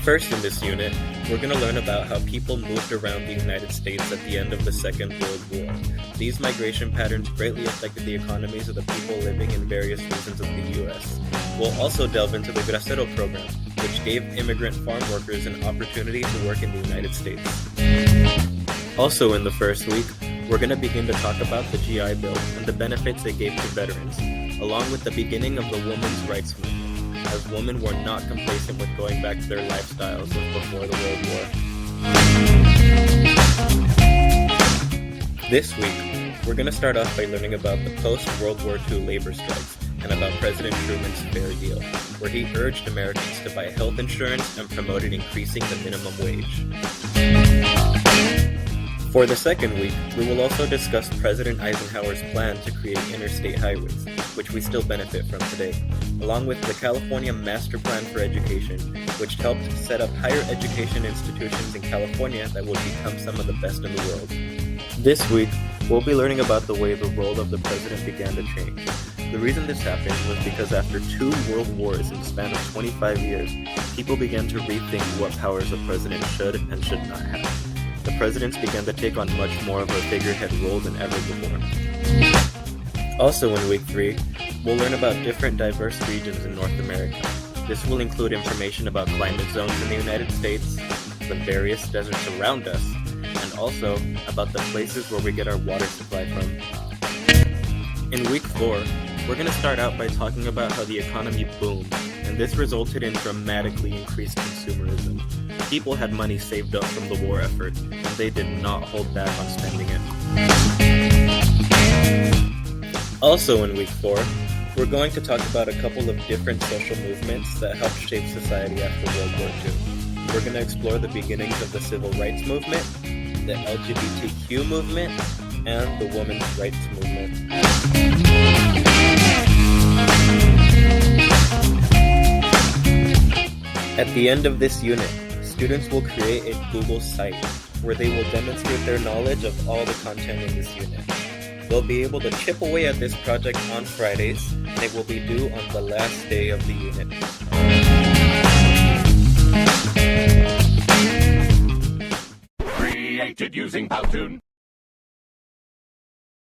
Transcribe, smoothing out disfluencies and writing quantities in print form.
First in this unit, we're going to learn about how people moved around the United States at the end of the Second World War. These migration patterns greatly affected the economies of the people living in various regions of the U.S. We'll also delve into the Bracero program, which gave immigrant farm workers an opportunity to work in the United States. Also in the first week, we're going to begin to talk about the GI Bill and the benefits it gave to veterans, along with the beginning of the women's rights movement, as women were not complacent with going back to their lifestyles of before the World War. This week, we're going to start off by learning about the post-World War II labor strikes and about President Truman's Fair Deal, where he urged Americans to buy health insurance and promoted increasing the minimum wage. For the second week, we will also discuss President Eisenhower's plan to create interstate highways, which we still benefit from today, along with the California Master Plan for Education, which helped set up higher education institutions in California that would become some of the best in the world. This week, we'll be learning about the way the role of the president began to change. The reason this happened was because after 2 world wars in the span of 25 years, people began to rethink what powers a president should and should not have. The presidents began to take on much more of a figurehead role than ever before. Also in week 3, we'll learn about different diverse regions in North America. This will include information about climate zones in the United States, the various deserts around us, and also about the places where we get our water supply from. In week 4, we're going to start out by talking about how the economy boomed, and this resulted in dramatically increased consumerism. People had money saved up from the war effort, and they did not hold back on spending it. Also in week 4, we're going to talk about a couple of different social movements that helped shape society after World War II. We're going to explore the beginnings of the civil rights movement, the LGBTQ movement, and the women's rights movement. At the end of this unit, students will create a Google site where they will demonstrate their knowledge of all the content in this unit. They'll be able to chip away at this project on Fridays, and it will be due on the last day of the unit. Created using Powtoon.